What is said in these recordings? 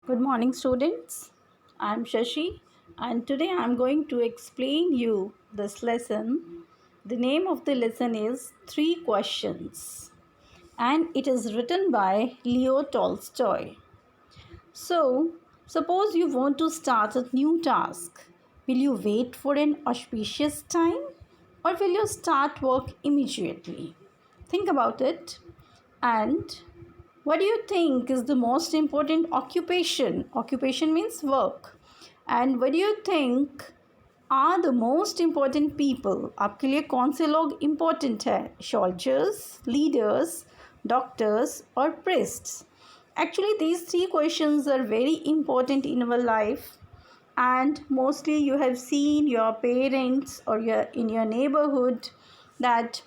Good morning, students. I'm Shashi, and today I'm going to explain you this lesson. The name of the lesson is Three Questions, and it is written by Leo Tolstoy. So, suppose you want to start a new task. Will you wait for an auspicious time, or will you start work immediately? Think about it. And what do you think is the most important occupation? Occupation means work. And what do you think are the most important people? आपके लिए कौन से लोग important है? Soldiers, leaders, doctors or priests? Actually, these three questions are very important in our life, and mostly you have seen your parents or in your neighborhood that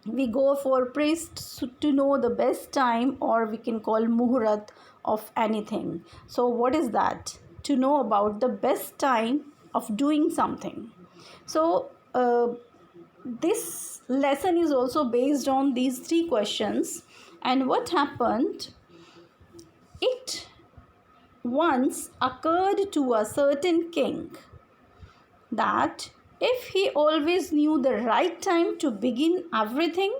we go for priests to know the best time, or we can call muhurat of anything. So what is that? To know about the best time of doing something. So this lesson is also based on these three questions. And what happened, it once occurred to a certain king that if he always knew the right time to begin everything,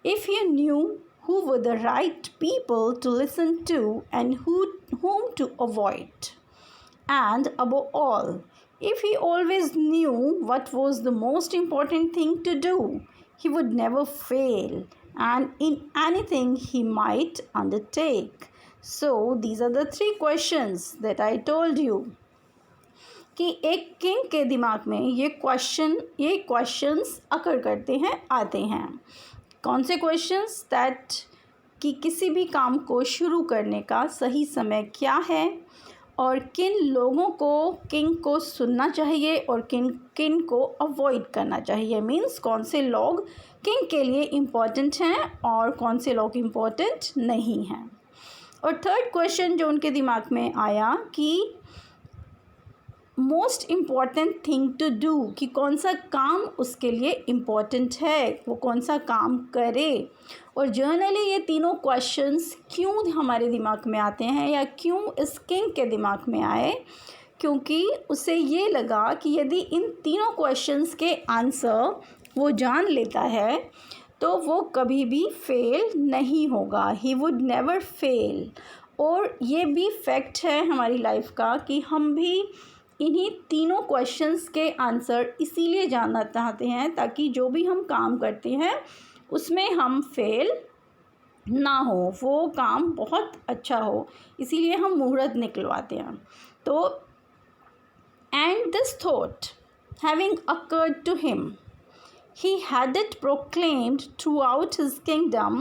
if he knew who were the right people to listen to and whom to avoid, and above all, if he always knew what was the most important thing to do, he would never fail and in anything he might undertake. So, these are the three questions that I told you. कि एक king के दिमाग में ये questions अकर करते हैं, आते हैं. कौन से क्वेश्चंस? दैट कि किसी भी काम को शुरू करने का सही समय क्या है, और किन लोगों को किंग को सुनना चाहिए और किन को अवॉइड करना चाहिए. मीन्स कौन से लोग किंग के लिए इम्पॉर्टेंट हैं और कौन से लोग इम्पॉर्टेंट नहीं हैं. और थर्ड क्वेश्चन जो उनके दिमाग में आया कि most important thing to do, कि कौन सा काम उसके लिए इम्पॉर्टेंट है, वो कौन सा काम करे. और जनरली ये तीनों क्वेश्चंस क्यों हमारे दिमाग में आते हैं या क्यों इस किंग के दिमाग में आए, क्योंकि उसे ये लगा कि यदि इन तीनों क्वेश्चंस के आंसर वो जान लेता है तो वो कभी भी फेल नहीं होगा. He would never fail. और ये भी फैक्ट है हमारी लाइफ का कि हम भी इन्हीं तीनों क्वेश्चंस के आंसर इसीलिए जानना चाहते हैं ताकि जो भी हम काम करते हैं उसमें हम फेल ना हो, वो काम बहुत अच्छा हो, इसीलिए हम मुहूर्त निकलवाते हैं. तो and this thought having occurred to him, he had it proclaimed throughout his kingdom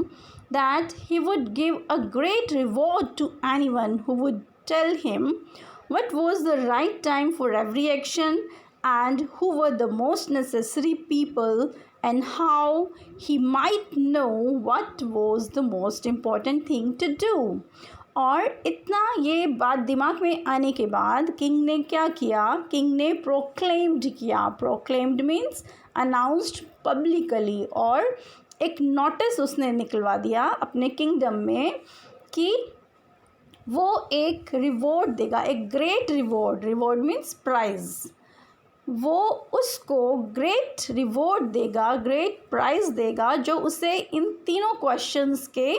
that he would give a great reward to anyone who would tell him what was the right time for every action and who were the most necessary people and how he might know what was the most important thing to do. और इतना ये बात दिमाग में आने के बाद king ने क्या किया? किंग ने प्रोक्लेम्ड किया. प्रोक्लेम्ड मीन्स अनाउंस्ड पब्लिकली, और एक नोटिस उसने निकलवा दिया अपने किंगडम में कि वो एक रिवॉर्ड देगा, एक great reward. Reward means prize. वो उसको ग्रेट रिवॉर्ड देगा, ग्रेट प्राइज़ देगा जो उसे इन तीनों क्वेश्चंस के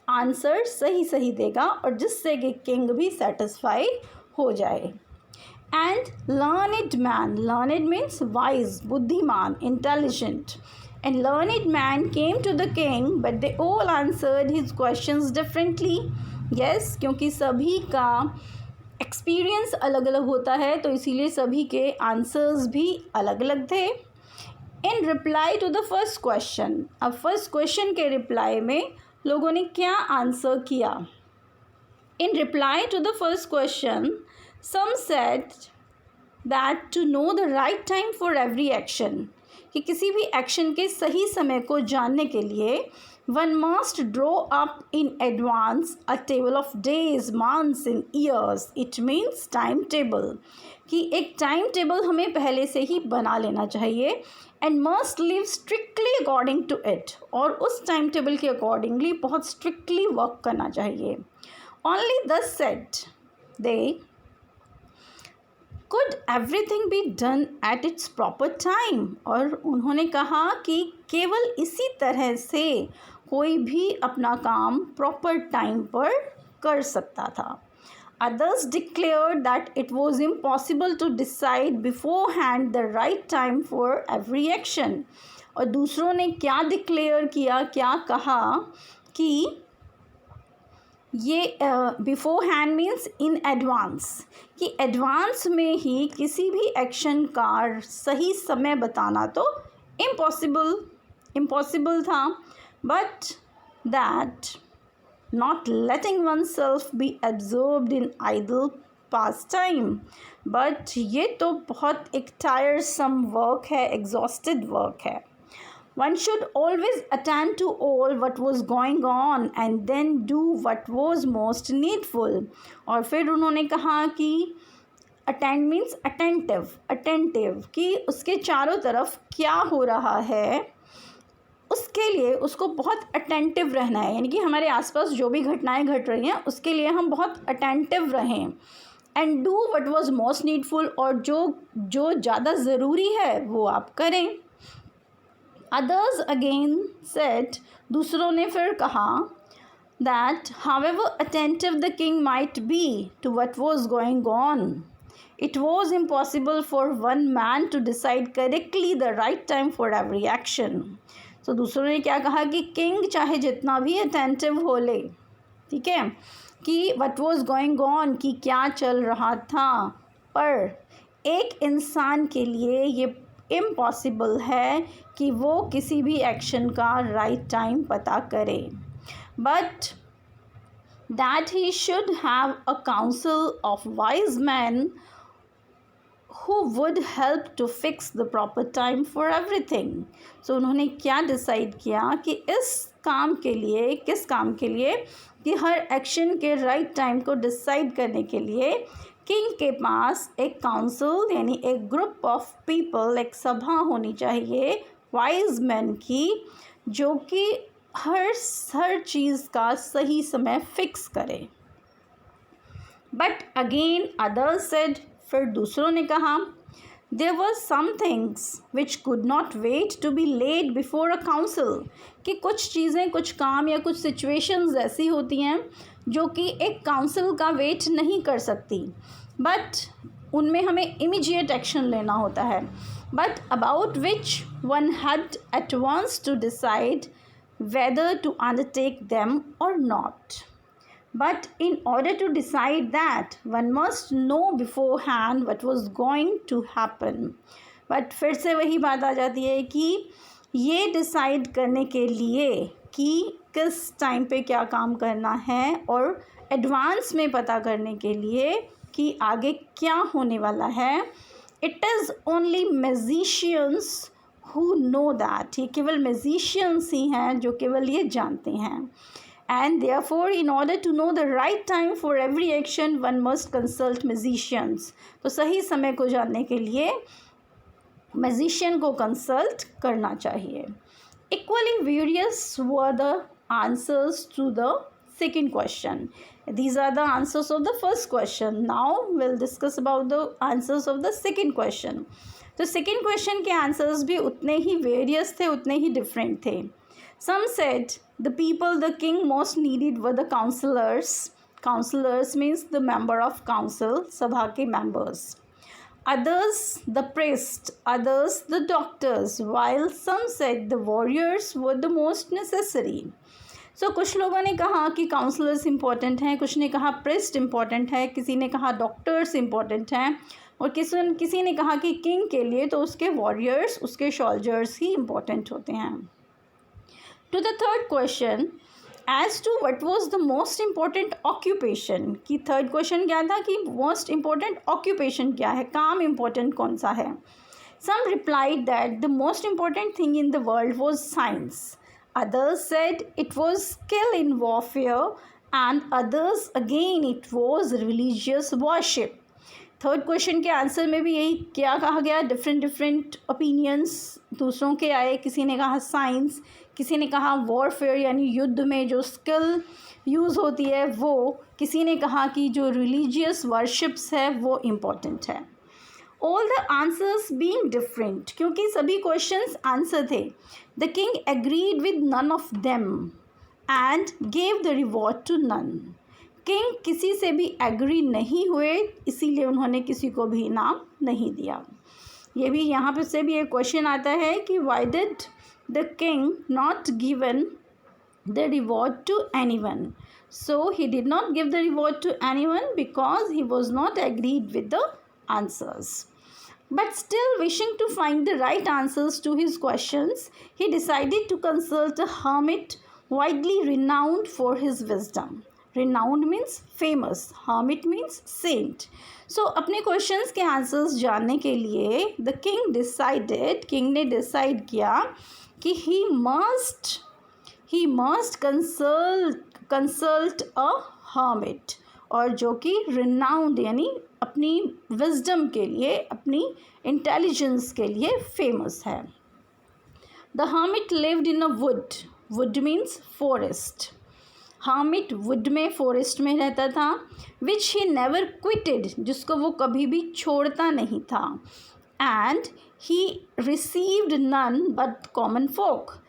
आंसर सही देगा और जिससे कि किंग भी सेटिस्फाई हो जाए. And learned man, learned means wise, बुद्धिमान, intelligent. And learned man came to the king but they all answered his questions differently. Yes, क्योंकि सभी का एक्सपीरियंस अलग अलग होता है तो इसीलिए सभी के आंसर्स भी अलग अलग थे. In reply to the first question, अब फर्स्ट क्वेश्चन के रिप्लाई में लोगों ने क्या आंसर किया? In reply to the first question, some said that to know the right time for every action, कि किसी भी एक्शन के सही समय को जानने के लिए one must draw up in advance a table of days, months and years. It means time table, कि एक टाइम टेबल हमें पहले से ही बना लेना चाहिए. And must live strictly according to it, और उस टाइम टेबल के अकॉर्डिंगली बहुत स्ट्रिक्टली वर्क करना चाहिए. Only thus said they could everything be done at its proper time, और उन्होंने कहा कि केवल इसी तरह से कोई भी अपना काम प्रॉपर टाइम पर कर सकता था. Others declared that it was impossible to decide beforehand the right time for every action. और दूसरों ने क्या डिक्लेयर किया, क्या कहा कि ये before hand means in advance, कि एडवांस में ही किसी भी एक्शन का सही समय बताना तो इम्पॉसिबल था. But that not letting oneself be absorbed in idle pastime. But ये तो बहुत एक tiresome work है, exhausted work है. One should always attend to all what was going on and then do what was most needful. और फिर उन्होंने कहा कि attend means attentive, कि उसके चारों तरफ क्या हो रहा है उसके लिए उसको बहुत अटेंटिव रहना है. यानी कि हमारे आसपास जो भी घटनाएं घट रही हैं उसके लिए हम बहुत अटेंटिव रहें. And do what was most needful, और जो ज़्यादा ज़रूरी है वो आप करें. अदर्स अगेन सेड, दूसरों ने फिर कहा that however attentive the king might be to what was going on, it was impossible for one man to decide correctly the right time for every action. तो दूसरों ने क्या कहा कि किंग चाहे जितना भी अटेंटिव हो ले, ठीक है, कि व्हाट वाज गोइंग ऑन, कि क्या चल रहा था, पर एक इंसान के लिए ये इम्पॉसिबल है कि वो किसी भी एक्शन का राइट टाइम पता करे. But that he should have a council of wise man who would help to fix the proper time for everything. So उन्होंने क्या डिसाइड किया कि इस काम के लिए, किस काम के लिए, कि हर एक्शन के राइट टाइम को डिसाइड करने के लिए किंग के पास एक काउंसिल यानी एक ग्रुप ऑफ पीपल, एक सभा होनी चाहिए वाइज मैन की, जो कि हर चीज़ का सही समय फिक्स करे. बट अगेन अदर्स सेड, फिर दूसरों ने कहा there were some things which could not wait to be laid before a council, कि कुछ चीज़ें, कुछ काम या कुछ सिचुएशंस ऐसी होती हैं जो कि एक काउंसिल का वेट नहीं कर सकती, बट उनमें हमें इमीडिएट एक्शन लेना होता है, but about which one had at once to decide whether to undertake them और not. But in order to decide that, one must know beforehand what was going to happen. But फिर से वही बात आ जाती है कि ये डिसाइड करने के लिए कि किस टाइम पे क्या काम करना है, और एडवांस में पता करने के लिए कि आगे क्या होने वाला है, it is only magicians who know that. ये केवल मैजिशियंस ही हैं जो केवल ये जानते हैं. And therefore, in order to know the right time for every action, one must consult magicians. तो सही समय को जानने के लिए magician को consult करना चाहिए. Equally various were the answers to the second question. These are the answers of the first question. Now we'll discuss about the answers of the second question. तो second question के answers भी उतने ही various थे, उतने ही different थे. Some said the people the king most needed were the counselors. Counselors means the member of council, sabha ke members. Others the priest, others the doctors, while some said the warriors were the most necessary. So कुछ लोगों ने कहा कि counsellors important हैं, कुछ ने कहा priest important है, किसी ने कहा डॉक्टर्स इम्पॉर्टेंट हैं, और किसी ने कहा कि किंग के लिए तो उसके वॉरियर्स, उसके सोल्जर्स ही इम्पॉर्टेंट होते हैं. To the third question, as to what was the most important occupation, कि थर्ड क्वेश्चन क्या था कि मोस्ट इम्पॉर्टेंट ऑक्यूपेशन क्या है, काम इम्पॉर्टेंट कौन सा है. Some replied that the most important thing in the world was science. Others said it was skill in warfare, and others again it was religious worship. Third question के answer में भी यही क्या कहा गया, डिफरेंट ओपिनियंस दूसरों के आए. किसी ने कहा साइंस, किसी ने कहा वॉरफेयर यानी युद्ध में जो स्किल यूज़ होती है वो, किसी ने कहा कि जो रिलीजियस वर्शिप्स है वो इम्पॉर्टेंट है। All the answers being different, क्योंकि सभी क्वेश्चंस आंसर थे, the king agreed with none of them and gave the reward to none. King किसी से भी एग्री नहीं हुए, इसीलिए उन्होंने किसी को भी इनाम नहीं दिया। ये भी यहाँ पे से भी एक क्वेश्चन आता है कि why did the king not given the reward to anyone? So he did not give the reward to anyone because he was not agreed with the answers. But still wishing to find the right answers to his questions, he decided to consult a hermit widely renowned for his wisdom. Renowned means famous, hermit means saint. So अपने questions के answers जानने के लिए the king ने decide किया कि he must consult a hermit, और जो कि renowned यानी अपनी wisdom के लिए, अपनी intelligence के लिए famous है। The hermit lived in a wood. Wood means forest. hermit wood में, forest में रहता था, which he never quitted, जिसको वो कभी भी छोड़ता नहीं था, and he received none but common folk.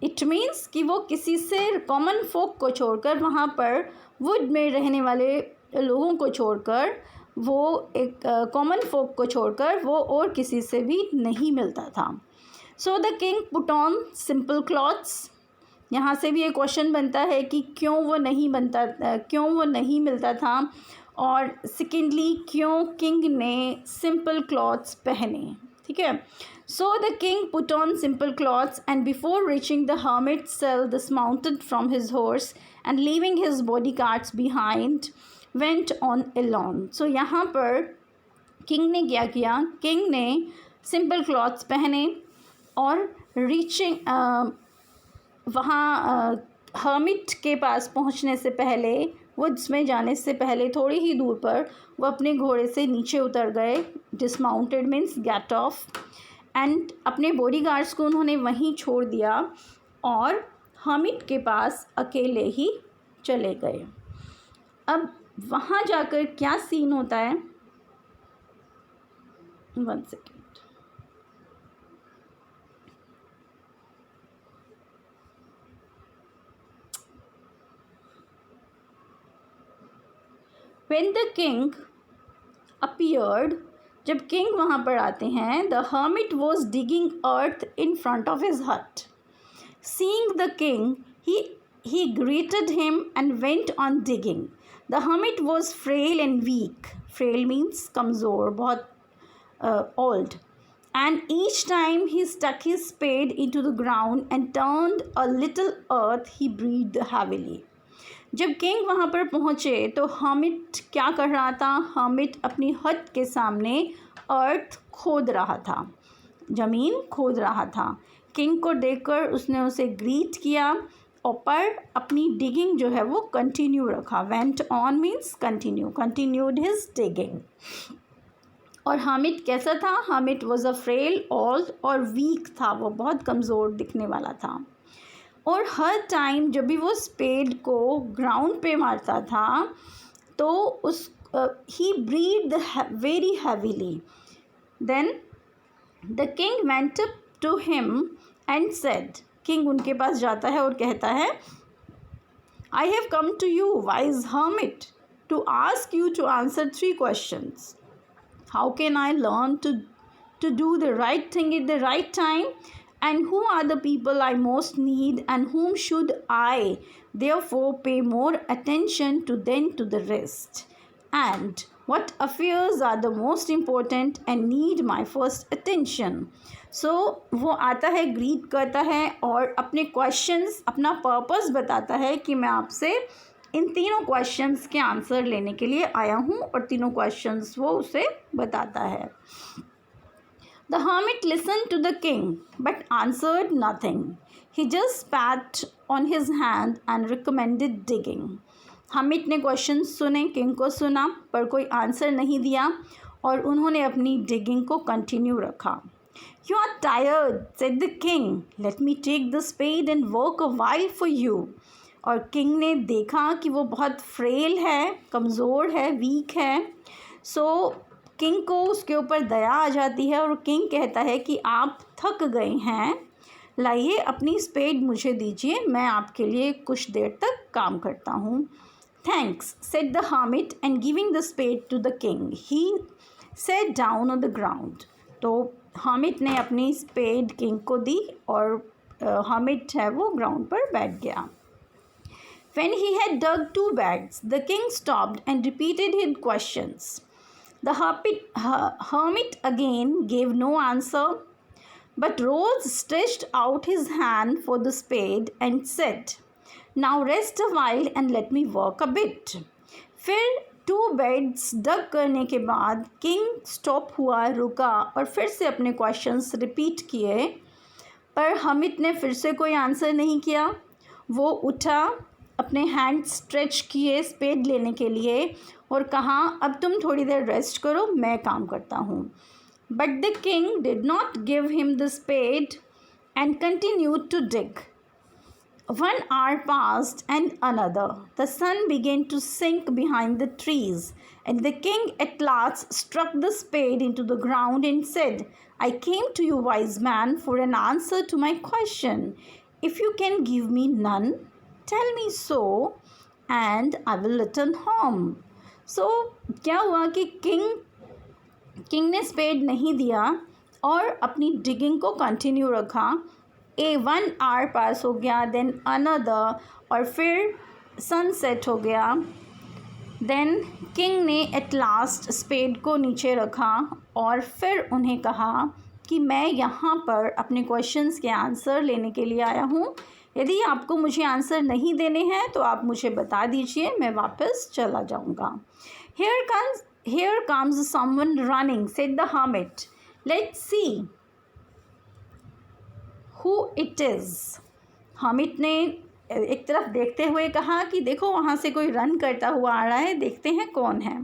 It means कि वो किसी से कॉमन फोक को छोड़कर, वहाँ पर वुड में रहने वाले लोगों को छोड़कर, वो एक कॉमन फोक को छोड़कर वो और किसी से भी नहीं मिलता था। So the king put on simple clothes. यहाँ से भी एक क्वेश्चन बनता है कि क्यों वो नहीं मिलता था, और सेकेंडली क्यों किंग ने सिंपल क्लॉथ्स पहने। ठीक है, so the king put on simple clothes and before reaching the hermit's cell dismounted from his horse and leaving his bodyguards behind went on alone. So यहाँ पर किंग ने क्या किया, किंग ने सिंपल क्लॉथ्स पहने और रीचिंग वहाँ hermit के पास पहुँचने से पहले, वुड्स में जाने से पहले थोड़ी ही दूर पर वो अपने घोड़े से नीचे उतर गए। Dismounted means get off, and अपने बॉडीगार्ड्स को उन्होंने वहीं छोड़ दिया और हर्मिट के पास अकेले ही चले गए। अब वहाँ जाकर क्या सीन होता है, 1 second. When the king appeared, जब किंग वहाँ पर आते हैं, the hermit was digging earth in front of his hut. Seeing the king, he greeted him and went on digging. The hermit was frail and weak. Frail means कमज़ोर, बहुत old. And each time he stuck his spade into the ground and turned a little earth, he breathed heavily. जब king वहाँ पर पहुँचे तो hermit क्या कर रहा था, हर्मिट अपनी हट के सामने अर्थ खोद रहा था, ज़मीन खोद रहा था। किंग को देखकर उसने उसे ग्रीट किया और पर अपनी डिगिंग जो है वो कंटिन्यू रखा। Went on means continued his digging. और हर्मिट कैसा था, hermit was a frail old और वीक था, वो बहुत कमज़ोर दिखने वाला था। और हर टाइम जब भी वो स्पेड को ग्राउंड पे मारता था तो ही breathe very heavily. Then the king went up to him and said, king उनके पास जाता है और कहता है, I have come to you wise hermit to ask you to answer 3 questions. How can I learn to do the right thing at the right time? And who are the people I most need, and whom should I therefore pay more attention to than to the rest? And what affairs are the most important and need my first attention? So वो आता है, greet करता है और अपने questions, अपना purpose बताता है कि मैं आपसे इन 3 क्वेश्चंस के आंसर लेने के लिए आया हूँ, और 3 क्वेश्चंस वो उसे बताता है। The hermit listened to the king but answered nothing. He just spat on his hand and recommended digging. hermit ने क्वेश्चन सुने, किंग को सुना, पर कोई आंसर नहीं दिया और उन्होंने अपनी डिगिंग को कंटिन्यू रखा। You are tired, said the king. Let me take the spade and work a while for you. और किंग ने देखा कि वो बहुत फ्रेल है, कमज़ोर है, वीक है। सो किंग को उसके ऊपर दया आ जाती है और किंग कहता है कि आप थक गए हैं, लाइए अपनी स्पेड मुझे दीजिए, मैं आपके लिए कुछ देर तक काम करता हूँ। Thanks said the hermit and giving the spade to the king he sat down on the ground. तो हर्मिट ने अपनी स्पेड किंग को दी और हर्मिट है वो ग्राउंड पर बैठ गया। When he had dug 2 bags, the king stopped and repeated his questions. The hermit again gave no answer, but rose stretched out his hand for the spade and said, "Now rest a while and let me work a bit." फिर 2 beds डग करने के बाद king stop हुआ, रुका और फिर से अपने क्वेश्चंस रिपीट किए, पर हर्मिट ने फिर से कोई आंसर नहीं किया। वो उठा, अपने हैंड स्ट्रेच किए स्पेड लेने के लिए और कहा, अब तुम थोड़ी देर रेस्ट करो, मैं काम करता हूँ। But the king did not give him the spade and continued to dig. 1 hour passed and another. The sun began to sink behind the trees, and the king at last struck the spade into the ground and said, "I came to you, wise man, for an answer to my question. If you can give me none, tell me so, and I will return home." So क्या हुआ कि king ने spade नहीं दिया और अपनी digging को continue रखा। 1 hour पास हो गया, देन अनदर, और फिर सनसेट हो गया। देन किंग ने एट लास्ट स्पेड को नीचे रखा और फिर उन्हें कहा कि मैं यहाँ पर अपने क्वेश्चंस के आंसर लेने के लिए आया हूँ। यदि आपको मुझे आंसर नहीं देने हैं तो आप मुझे बता दीजिए, मैं वापस चला जाऊँगा। Here comes someone running, said the hermit. Let's see who it is. hermit ने एक तरफ देखते हुए कहा कि देखो वहाँ से कोई रन करता हुआ आ रहा है, देखते हैं कौन है।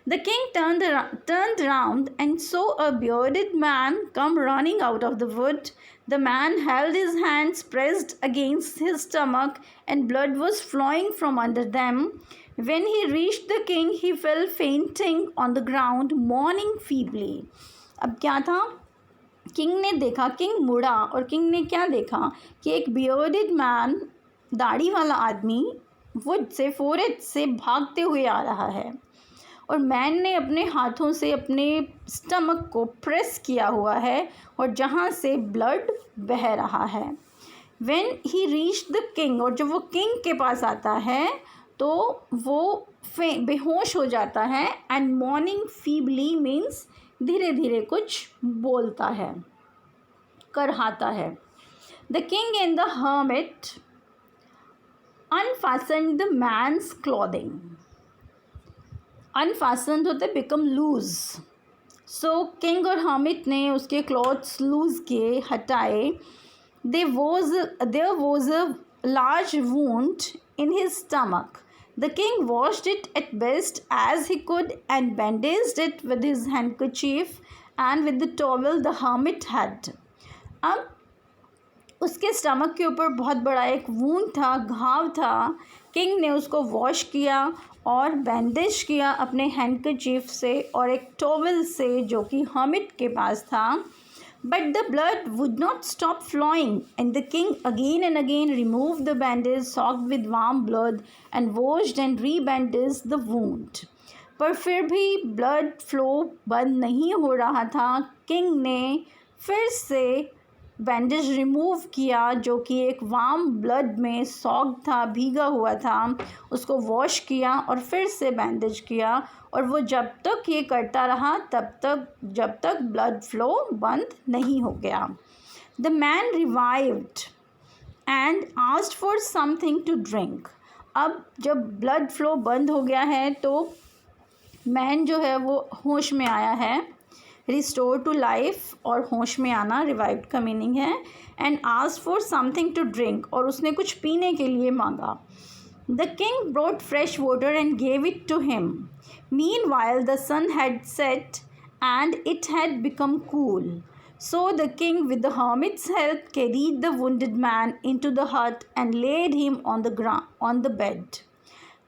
The king turned round and saw a bearded man come running out of the wood. The man held his hands pressed against his stomach and blood was flowing from under them. When he reached the king, he fell fainting on the ground, mourning feebly. अब क्या था? King ने देखा, king मुड़ा और king ने क्या देखा कि एक बियर्डेड मैन, दाढ़ी वाला आदमी वुड से, फोरहेड से भागते हुए आ रहा है और मैन ने अपने हाथों से अपने स्टमक को प्रेस किया हुआ है और जहाँ से ब्लड बह रहा है। When he reached the king, और जब वो किंग के पास आता है तो वो बेहोश हो जाता है। एंड मॉर्निंग फीबली मीन्स धीरे धीरे कुछ बोलता है, करहाता है। The king and the hermit unfastened the man's clothing. Unfastened होते बिकम लूज। सो किंग और हर्मिट ने उसके क्लॉथ्स लूज किए, हटाए। There was a large wound in his stomach. The king washed it at best as he could and bandaged it with his handkerchief and with the towel the hermit had. अब उसके stomach के ऊपर बहुत बड़ा एक wound था, घाव था। किंग ने उसको वॉश किया और बैंडेज किया अपने हैंडकरचीफ से और एक टॉवल से जो कि हर्मिट के पास था। But the blood would not stop flowing and the king again and again remove the bandage soaked with warm blood and washed and rebandage the wound. पर फिर भी ब्लड फ्लो बंद नहीं हो रहा था। किंग ने फिर से बैंडेज रिमूव किया जो कि एक वार्म ब्लड में सॉक था, भीगा हुआ था, उसको वॉश किया और फिर से बैंडेज किया और वो जब तक ये करता रहा जब तक ब्लड फ्लो बंद नहीं हो गया। The man revived and asked for something to drink. अब जब ब्लड फ्लो बंद हो गया है तो मैन जो है वो होश में आया है। रिस्टोर टू लाइफ और होश में आना रिवाइव्ड का मीनिंग है। And asked for something to drink, और उसने कुछ पीने के लिए मांगा। The king brought fresh water and gave it to him. Meanwhile the sun had set and it had become cool. So the king, with the hermit's help, carried the wounded man into the hut and laid him on the bed.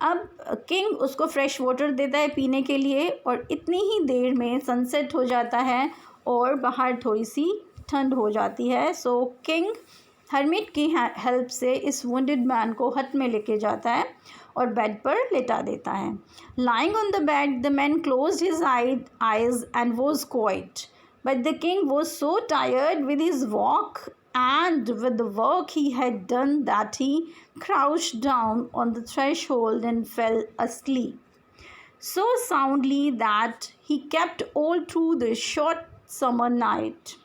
अब king उसको fresh water देता है पीने के लिए, और इतनी ही देर में सनसेट हो जाता है और बाहर थोड़ी सी ठंड हो जाती है. सो किंग हर्मिट की हेल्प से इस वुंडेड मैन को हट में लेके जाता है और बेड पर लेटा देता है. Lying on the bed the man closed his eyes and was quite, but the king was so tired with his walk and with the work he had done that he crouched down on the threshold and fell asleep so soundly that he kept all through the short summer night.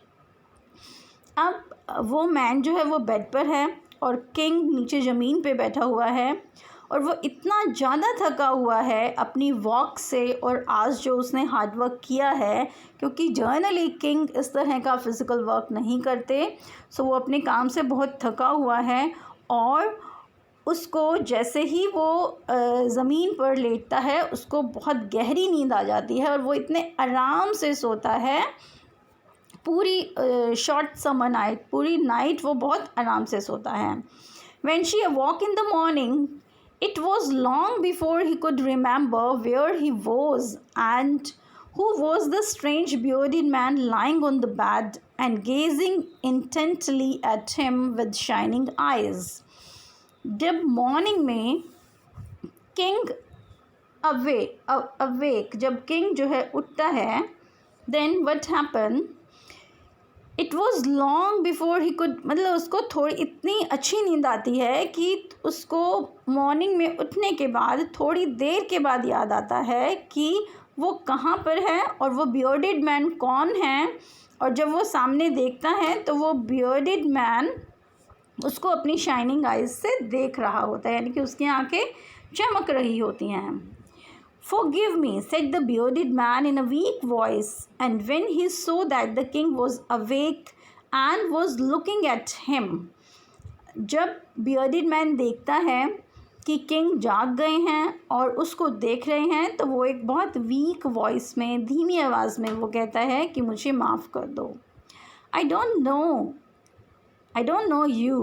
अब वो man जो है वो bed पर है और king नीचे ज़मीन पे बैठा हुआ है, और वो इतना ज़्यादा थका हुआ है अपनी वॉक से और आज जो उसने हार्ड वर्क किया है, क्योंकि जर्नली किंग इस तरह का फ़िज़िकल वर्क नहीं करते. सो वो अपने काम से बहुत थका हुआ है, और उसको जैसे ही वो ज़मीन पर लेटता है उसको बहुत गहरी नींद आ जाती है, और वो इतने आराम से सोता है. पूरी शॉर्ट समर नाइट, पूरी नाइट वो बहुत आराम से सोता है. When she awoke in the morning, it was long before he could remember where he was and who was the strange bearded man lying on the bed and gazing intently at him with shining eyes. जब morning में king awake जब king जो है उठता है, then what happen, it was long before he could, मतलब उसको थोड़ी इतनी अच्छी नींद आती है कि उसको मॉर्निंग में उठने के बाद थोड़ी देर के बाद याद आता है कि वो कहाँ पर है और वो बियर्डेड मैन कौन है. और जब वो सामने देखता है तो वो बियर्डेड मैन उसको अपनी शाइनिंग आइज से देख रहा होता है, यानी कि उसकी आंखें चमक रही होती हैं. "Forgive me," said the bearded man in a weak voice, and when he saw that the king was awake and was looking at him, जब bearded man देखता है कि किंग जाग गए हैं और उसको देख रहे हैं, तो वो एक बहुत वीक वॉइस में, धीमी आवाज़ में वो कहता है कि मुझे माफ़ कर दो. I don't know you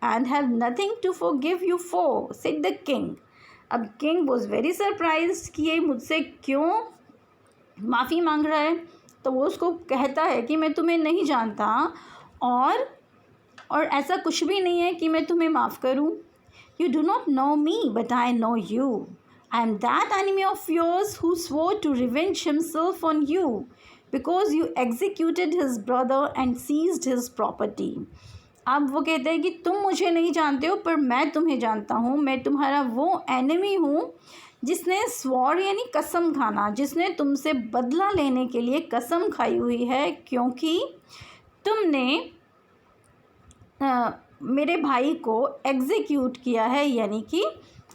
and have nothing to forgive you for," said the king. अब किंग वॉज वेरी सरप्राइज कि ये मुझसे क्यों माफ़ी मांग रहा है. तो वो उसको कहता है कि मैं तुम्हें नहीं जानता और ऐसा कुछ भी नहीं है कि मैं तुम्हें माफ़ करूं. "You do not know me, but I know you. I am that enemy of yours who swore to revenge himself on you because you executed his brother and seized his property." अब वो कहते हैं कि तुम मुझे नहीं जानते हो पर मैं तुम्हें जानता हूँ. मैं तुम्हारा वो एनिमी हूँ जिसने स्वॉर यानी कसम खाना, जिसने तुमसे बदला लेने के लिए कसम खाई हुई है, क्योंकि तुमने मेरे भाई को एग्जीक्यूट किया है, यानी कि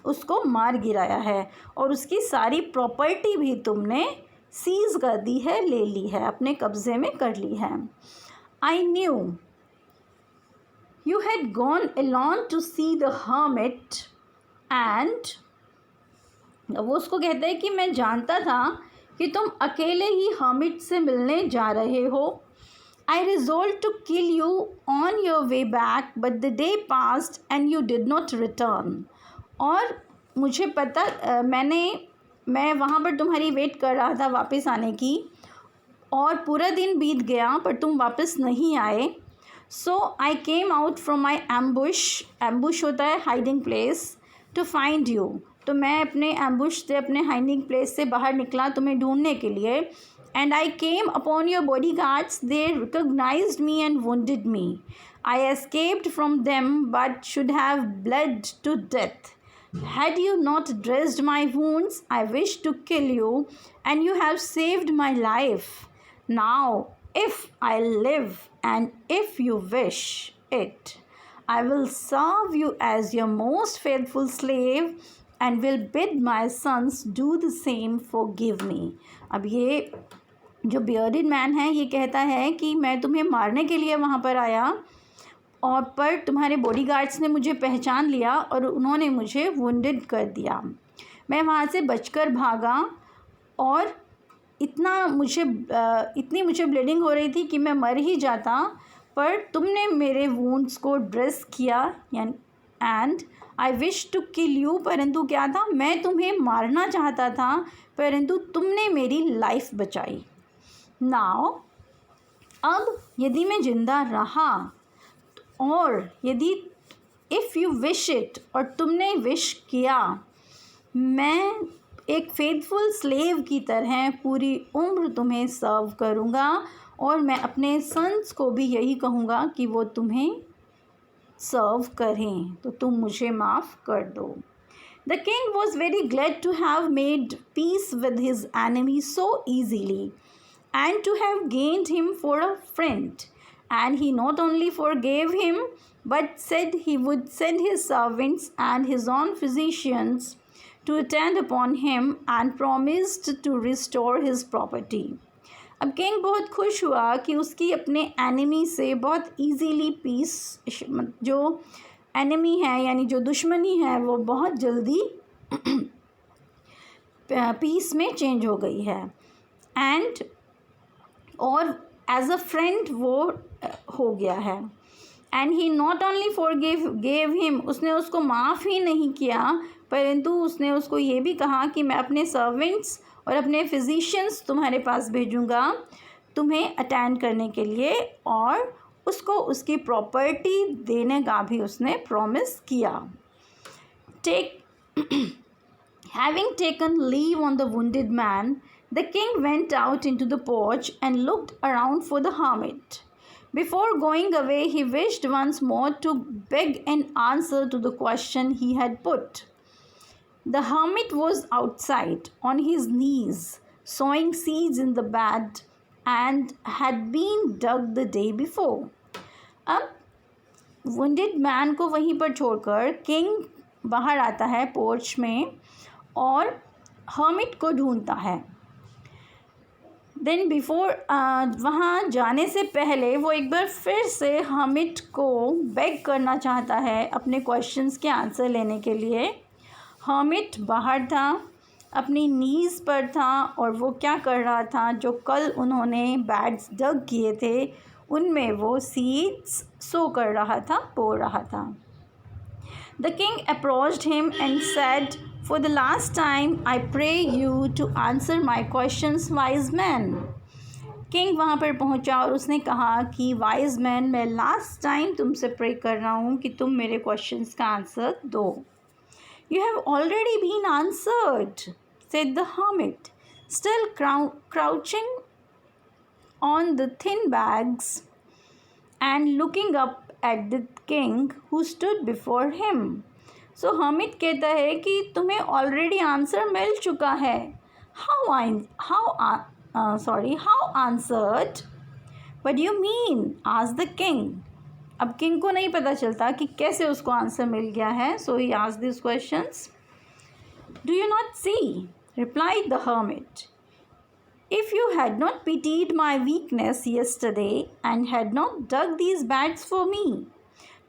उसको मार गिराया है, और उसकी सारी प्रॉपर्टी भी तुमने सीज़ कर दी है, ले ली है, अपने कब्ज़े में कर ली है. "I knew you had gone alone to see the hermit and," वो उसको कहता है कि मैं जानता था कि तुम अकेले ही हर्मिट से मिलने जा रहे हो. "I resolved to kill you on your way back, but the day passed and you did not return." और मुझे पता, मैं वहाँ पर तुम्हारी वेट कर रहा था वापस आने की, और पूरा दिन बीत गया पर तुम वापस नहीं आए. "So I came out from my ambush होता है hiding place, to find you." तो मैं अपने एम्बुश से, अपने हाइडिंग प्लेस से बाहर निकला तुम्हें ढूंढने के लिए. "And I came upon your bodyguards. They recognized me and wounded me. I escaped from them but should have bled to death. Had you not dressed my wounds, I wished to kill you, and you have saved my life. Now, if I live and if you wish it, I will serve you as your most faithful slave and will bid my sons do the same. Forgive me." अब ये जो bearded man है ये कहता है कि मैं तुम्हें मारने के लिए वहाँ पर आया, और पर तुम्हारे बॉडीगार्ड्स ने मुझे पहचान लिया और उन्होंने मुझे वुंडेड कर दिया. मैं वहाँ से बचकर भागा, और इतनी मुझे ब्लीडिंग हो रही थी कि मैं मर ही जाता, पर तुमने मेरे वूंड्स को ड्रेस किया and I wish to kill you, परंतु क्या था, मैं तुम्हें मारना चाहता था, परंतु तुमने मेरी लाइफ बचाई। नाउ अब यदि मैं ज़िंदा रहा और यदि इफ़ यू विश इट, और तुमने विश किया, मैं एक फेथफुल स्लेव की तरह पूरी उम्र तुम्हें सर्व करूँगा और मैं अपने सन्स को भी यही कहूँगा कि वो तुम्हें सर्व करें, तो तुम मुझे माफ़ कर दो। The king was very glad to have made peace with his enemy so easily and to have gained him for a friend. And he not only forgave him but said he would send his servants and his own physicians to attend upon him and promised to restore his property. अब king बहुत खुश हुआ कि उसकी अपने enemy से बहुत easily piece, जो एनिमी है यानी जो दुश्मनी है वो बहुत जल्दी पीस में चेंज हो गई है, एंड और एज अ फ्रेंड वो हो गया है। And he not only gave him, उसने उसको माफ़ ही नहीं किया, परंतु उसने उसको ये भी कहा कि मैं अपने सर्वेंट्स और अपने फिजिशियंस तुम्हारे पास भेजूँगा तुम्हें अटेंड करने के लिए, और उसको उसकी प्रॉपर्टी देने का भी उसने प्रॉमिस किया। Having taken leave on the wounded man, the king went out into the porch and looked around for the hermit. Before going away, he wished once more to beg an answer to the question he had put. The hermit was outside on his knees, sowing seeds in the bed and had been dug the day before. अब wounded man को वहीं पर छोड़कर king बाहर आता है porch में और हर्मिट को ढूंढता है। देन बिफोर वहाँ जाने से पहले वो एक बार फिर से हर्मिट को बेग करना चाहता है अपने क्वेश्चंस के आंसर लेने के लिए। हर्मिट बाहर था, अपनी नीज़ पर था, और वो क्या कर रहा था, जो कल उन्होंने बैड्स डग किए थे उनमें वो सीड्स सो कर रहा था, बो रहा था। The king approached him and said, "For the last time, I pray you to answer my questions, wise man." King वहाँ पर पहुँचा और उसने कहा कि वाइज मैन, मैं लास्ट टाइम तुमसे प्रे कर रहा हूँ कि तुम मेरे क्वेश्चंस का आंसर दो। You have already been answered, said the hermit, still crouching on the thin bags and looking up at the king who stood before him. So hermit कहता है कि तुम्हें ऑलरेडी आंसर मिल चुका है। How answered? What do you mean? asked the king. अब king को नहीं पता चलता कि कैसे उसको आंसर मिल गया है, so he asked these questions. Do you not see? replied the hermit. If you had not pitied my weakness yesterday and had not dug these bags for me,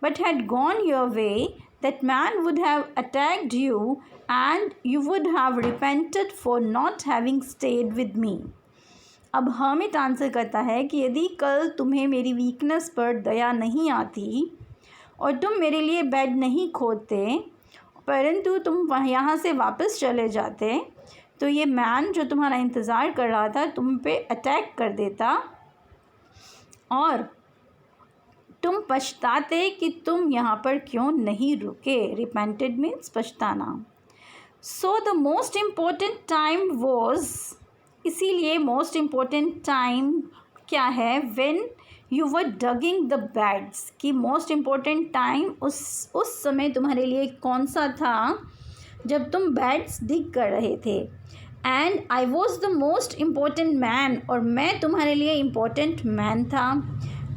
but had gone your way, that man would have attacked you and you would have repented for not having stayed with me. अब hermit answer करता है कि यदि कल तुम्हें मेरी weakness पर दया नहीं आती और तुम मेरे लिए बेड नहीं खोदते, परंतु तुम यहाँ से वापस चले जाते, तो ये मैन जो तुम्हारा इंतज़ार कर रहा था तुम पे अटैक कर देता और तुम पछताते कि तुम यहाँ पर क्यों नहीं रुके। रिपेंटेड मीन्स पछताना। So the most important time was, इसीलिए मोस्ट इम्पोर्टेंट टाइम क्या है, when you were digging the beds, कि मोस्ट इम्पोर्टेंट टाइम उस समय तुम्हारे लिए कौन सा था जब तुम बेड्स डिग कर रहे थे। And I was the most important man, और मैं तुम्हारे लिए इम्पोर्टेंट मैन था।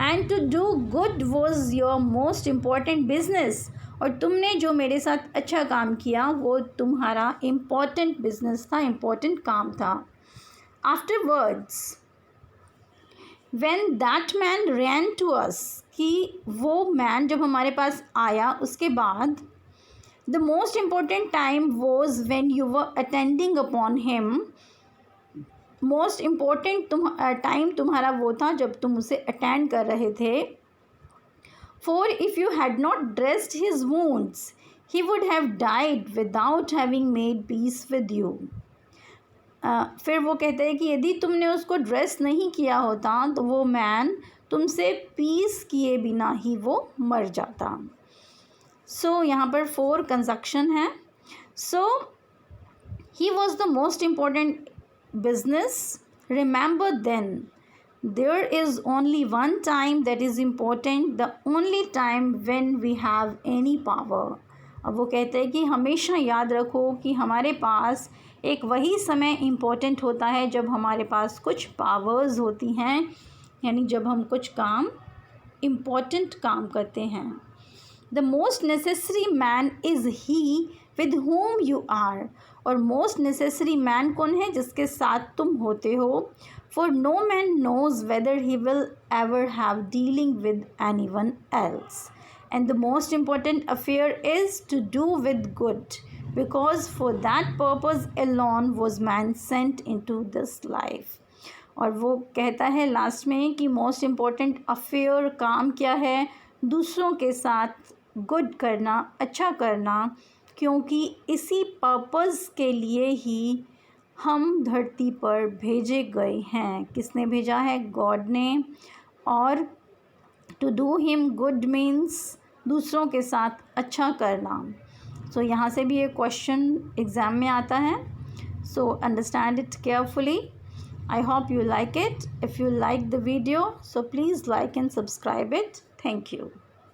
And to do good was your most important business, और तुमने जो मेरे साथ अच्छा काम किया वो तुम्हारा इम्पोर्टेंट बिजनेस था, इम्पोर्टेंट काम था। Afterwards when that man ran to us, कि वो मैन जब हमारे पास आया उसके बाद, the most important time was when you were attending upon him, most important time तुम्हारा वो था जब तुम उसे अटेंड कर रहे थे. For if you had not dressed his wounds he would have died without having made peace with you. फिर वो कहते हैं कि यदि तुमने उसको ड्रेस नहीं किया होता तो वो मैन तुमसे पीस किए बिना ही वो मर जाता. सो यहाँ पर 4 कंजक्शन है. So he was the most important business. Remember then there is only one time that is important, the only time when we have any power. अब वो कहते हैं कि हमेशा याद रखो कि हमारे पास एक वही समय इम्पोर्टेंट होता है जब हमारे पास कुछ पावर्स होती हैं, यानी जब हम कुछ काम इम्पोर्टेंट काम करते हैं. The most necessary man is he with whom you are. और मोस्ट नेसेसरी मैन कौन है? जिसके साथ तुम होते हो. For no man knows whether he will ever have dealing with any one else. And the most important affair is to do with good, because for that purpose alone was man sent into this life. और वो कहता है last में कि most important affair काम क्या है? दूसरों के साथ गुड करना, अच्छा करना, क्योंकि इसी पर्पज़ के लिए ही हम धरती पर भेजे गए हैं. किसने भेजा है? गॉड ने. और to do him good means दूसरों के साथ अच्छा करना. सो यहाँ से भी एक क्वेश्चन एग्ज़ाम में आता है. So understand it carefully. I hope you like it. If you like the video, so please like and subscribe it. Thank you.